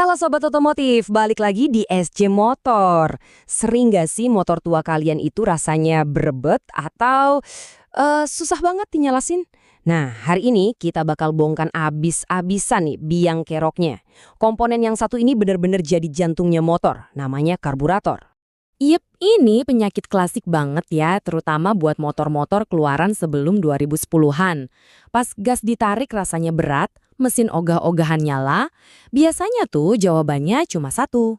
Halo Sobat Otomotif, balik lagi di SC Motor. Sering gak sih motor tua kalian itu rasanya berebet atau susah banget dinyalasin? Nah, hari ini kita bakal bongkar abis-abisan nih biang keroknya. Komponen yang satu ini benar-benar jadi jantungnya motor, namanya karburator. Yep, ini penyakit klasik banget ya, terutama buat motor-motor keluaran sebelum 2010-an. Pas gas ditarik rasanya berat, mesin ogah-ogahan nyala, biasanya tuh jawabannya cuma satu.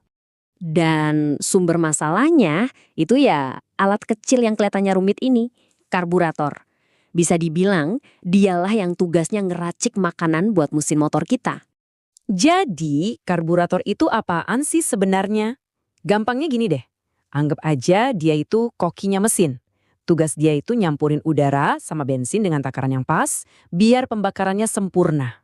Dan sumber masalahnya itu ya alat kecil yang kelihatannya rumit ini, karburator. Bisa dibilang dialah yang tugasnya ngeracik makanan buat mesin motor kita. Jadi, karburator itu apaan sih sebenarnya? Gampangnya gini deh, anggap aja dia itu kokinya mesin. Tugas dia itu nyampurin udara sama bensin dengan takaran yang pas, biar pembakarannya sempurna.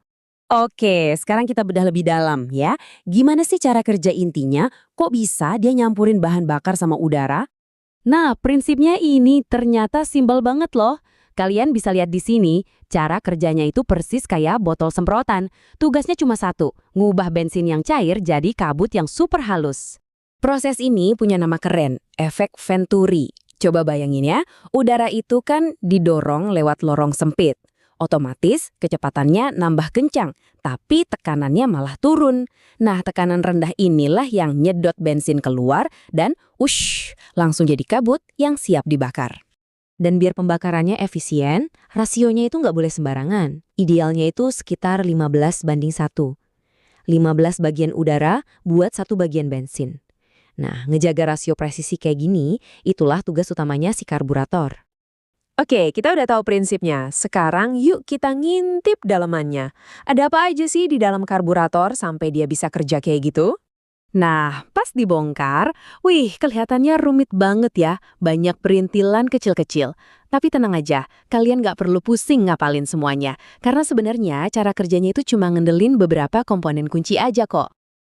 Oke, sekarang kita bedah lebih dalam ya. Gimana sih cara kerja intinya? Kok bisa dia nyampurin bahan bakar sama udara? Nah, prinsipnya ini ternyata simpel banget loh. Kalian bisa lihat di sini, cara kerjanya itu persis kayak botol semprotan. Tugasnya cuma satu, ngubah bensin yang cair jadi kabut yang super halus. Proses ini punya nama keren, efek Venturi. Coba bayangin ya, udara itu kan didorong lewat lorong sempit. Otomatis kecepatannya nambah kencang, tapi tekanannya malah turun. Nah, tekanan rendah inilah yang nyedot bensin keluar dan langsung jadi kabut yang siap dibakar. Dan biar pembakarannya efisien, rasionya itu nggak boleh sembarangan. Idealnya itu sekitar 15:1. 15 bagian udara buat 1 bagian bensin. Nah, ngejaga rasio presisi kayak gini, itulah tugas utamanya si karburator. Oke, kita udah tahu prinsipnya. Sekarang yuk kita ngintip dalamannya. Ada apa aja sih di dalam karburator sampai dia bisa kerja kayak gitu? Nah, pas dibongkar, kelihatannya rumit banget ya, banyak perintilan kecil-kecil. Tapi tenang aja, kalian nggak perlu pusing ngapalin semuanya. Karena sebenarnya cara kerjanya itu cuma ngendelin beberapa komponen kunci aja kok.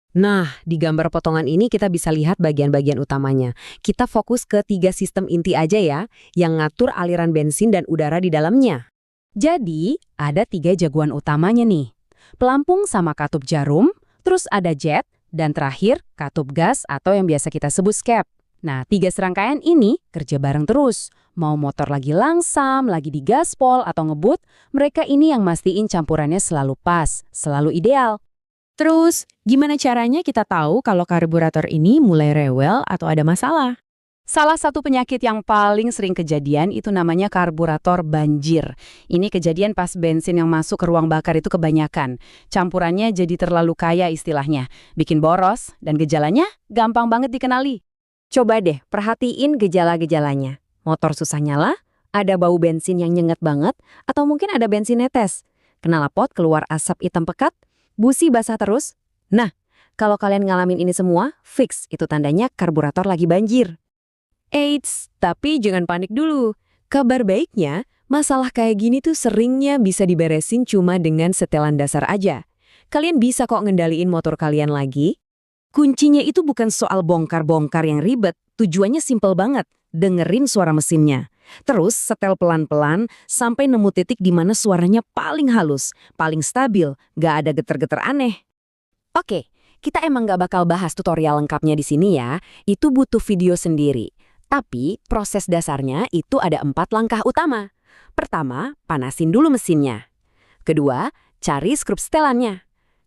Nah, di gambar potongan ini kita bisa lihat bagian-bagian utamanya. Kita fokus ke 3 sistem inti aja ya, yang ngatur aliran bensin dan udara di dalamnya. Jadi, ada 3 jagoan utamanya nih. Pelampung sama katup jarum, terus ada jet, dan terakhir katup gas atau yang biasa kita sebut skep. Nah, 3 serangkaian ini kerja bareng terus. Mau motor lagi langsam, lagi di gaspol atau ngebut, mereka ini yang mastiin campurannya selalu pas, selalu ideal. Terus, gimana caranya kita tahu kalau karburator ini mulai rewel atau ada masalah? Salah satu penyakit yang paling sering kejadian itu namanya karburator banjir. Ini kejadian pas bensin yang masuk ke ruang bakar itu kebanyakan. Campurannya jadi terlalu kaya istilahnya. Bikin boros dan gejalanya gampang banget dikenali. Coba deh perhatiin gejala-gejalanya. Motor susah nyala, ada bau bensin yang nyengat banget, atau mungkin ada bensin netes. Knalpot keluar asap hitam pekat, busi basah terus. Nah, kalau kalian ngalamin ini semua, fix itu tandanya karburator lagi banjir. Eits, tapi jangan panik dulu. Kabar baiknya, masalah kayak gini tuh seringnya bisa diberesin cuma dengan setelan dasar aja. Kalian bisa kok ngendaliin motor kalian lagi. Kuncinya itu bukan soal bongkar-bongkar yang ribet, tujuannya simpel banget, dengerin suara mesinnya. Terus setel pelan-pelan sampai nemu titik di mana suaranya paling halus, paling stabil, gak ada getar-getar aneh. Oke, kita emang gak bakal bahas tutorial lengkapnya di sini ya, itu butuh video sendiri. Tapi proses dasarnya itu ada 4 langkah utama. Pertama, panasin dulu mesinnya. Kedua, cari skrup setelannya.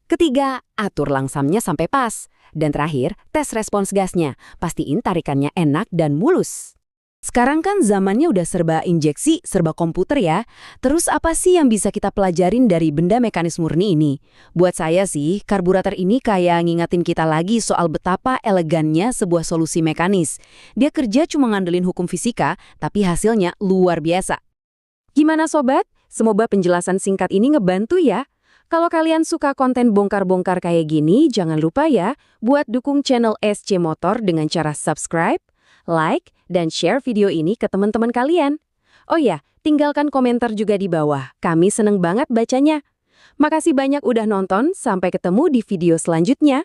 Ketiga, atur langsamnya sampai pas. Dan terakhir, tes respons gasnya. Pastiin tarikannya enak dan mulus. Sekarang kan zamannya udah serba injeksi, serba komputer ya. Terus apa sih yang bisa kita pelajarin dari benda mekanis murni ini? Buat saya sih, karburator ini kayak ngingatin kita lagi soal betapa elegannya sebuah solusi mekanis. Dia kerja cuma ngandelin hukum fisika, tapi hasilnya luar biasa. Gimana sobat? Semoga penjelasan singkat ini ngebantu ya. Kalau kalian suka konten bongkar-bongkar kayak gini, jangan lupa ya buat dukung channel SC Motor dengan cara subscribe, like, dan share video ini ke teman-teman kalian. Oh ya, tinggalkan komentar juga di bawah. Kami seneng banget bacanya. Makasih banyak udah nonton, sampai ketemu di video selanjutnya.